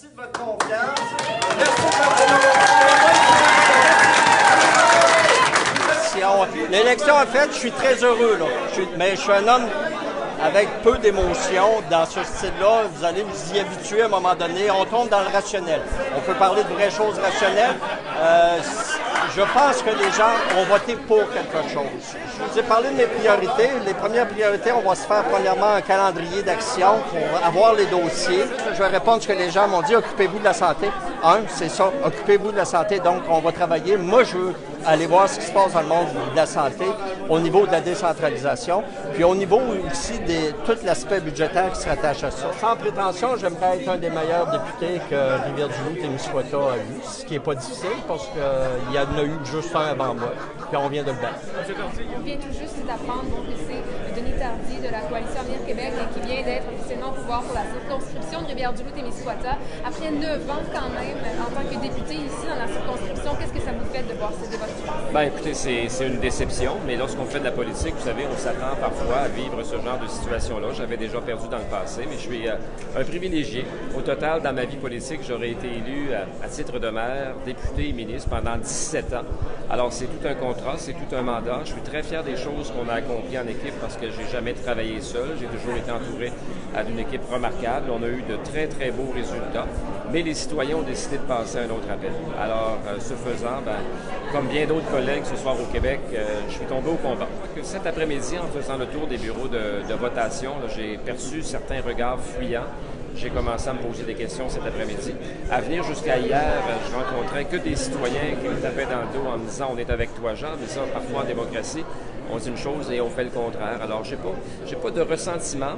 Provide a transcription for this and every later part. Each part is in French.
Merci de votre confiance. Merci de votre l'élection, en fait, je suis très heureux, là. Mais je suis un homme avec peu d'émotions. Dans ce style-là, vous allez vous y habituer à un moment donné. On tombe dans le rationnel. On peut parler de vraies choses rationnelles. Je pense que les gens ont voté pour quelque chose. Je vous ai parlé de mes priorités. Les premières priorités, on va se faire premièrement un calendrier d'action pour avoir les dossiers. Je vais répondre à ce que les gens m'ont dit. Occupez-vous de la santé. C'est ça. Occupez-vous de la santé. Donc, on va travailler. Moi, je veux aller voir ce qui se passe dans le monde de la santé au niveau de la décentralisation, puis au niveau aussi de tout l'aspect budgétaire qui se rattache à ça. Sans prétention, j'aimerais être un des meilleurs députés que Rivière-du-Loup-Témiscouata a eu, ce qui n'est pas difficile parce qu'il y en a eu juste un avant moi, puis on vient de le battre. On vient tout juste d'apprendre que c'est Denis Tardy de la Coalition Avenir Québec qui vient d'être officiellement au pouvoir pour la circonscription de Rivière-du-Loup-Témiscouata. Après 9 ans quand même, en tant que député ici dans la circonscription, qu'est-ce que ça vous fait de voir ces débats? Bien, écoutez, c'est une déception, mais lorsqu'on fait de la politique, vous savez, on s'attend parfois à vivre ce genre de situation-là. J'avais déjà perdu dans le passé, mais je suis un privilégié. Au total, dans ma vie politique, j'aurais été élu à titre de maire, député et ministre pendant 17 ans. Alors, c'est tout un contrat, c'est tout un mandat. Je suis très fier des choses qu'on a accomplies en équipe parce que j'ai jamais travaillé seul. J'ai toujours été entouré d'une équipe remarquable. On a eu de très, très beaux résultats, mais les citoyens ont décidé de passer à un autre appel. Alors, ce faisant, comme bien d'autres collègues ce soir au Québec, je suis tombé au combat. Cet après-midi, en faisant le tour des bureaux de votation, j'ai perçu certains regards fuyants. J'ai commencé à me poser des questions cet après-midi. À venir jusqu'à hier, je rencontrais que des citoyens qui me tapaient dans le dos en me disant « On est avec toi, Jean », mais ça, parfois en démocratie, on dit une chose et on fait le contraire. Alors, j'ai pas de ressentiment,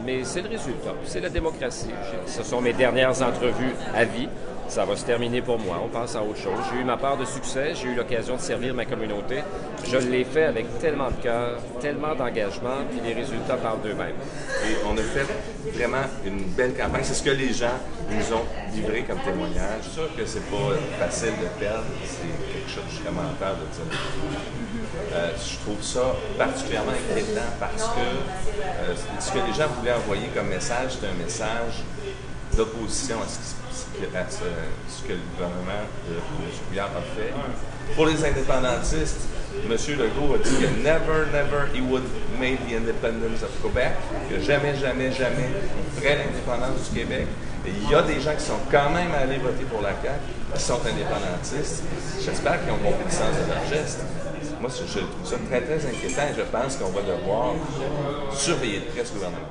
mais c'est le résultat. C'est la démocratie. Ce sont mes dernières entrevues à vie. Ça va se terminer pour moi. On passe à autre chose. J'ai eu ma part de succès. J'ai eu l'occasion de servir ma communauté. Je l'ai fait avec tellement de cœur, tellement d'engagement, puis les résultats parlent d'eux-mêmes. Et on a fait vraiment une belle campagne. C'est ce que les gens nous ont livré comme témoignage. Je suis sûr que c'est pas facile de perdre. C'est quelque chose, je suis vraiment fier de dire. Je trouve ça particulièrement inquiétant parce que ce que les gens voulaient envoyer comme message, c'est un message d'opposition à ce que le gouvernement de M. Couillard a fait. Pour les indépendantistes, M. Legault a dit que never he would make the independence of Quebec, que jamais on ferait l'indépendance du Québec. Et il y a des gens qui sont quand même allés voter pour la CAQ, qui sont indépendantistes. J'espère qu'ils ont compris le sens de leur geste. Moi, je trouve ça très, très inquiétant et je pense qu'on va devoir surveiller de près ce gouvernement.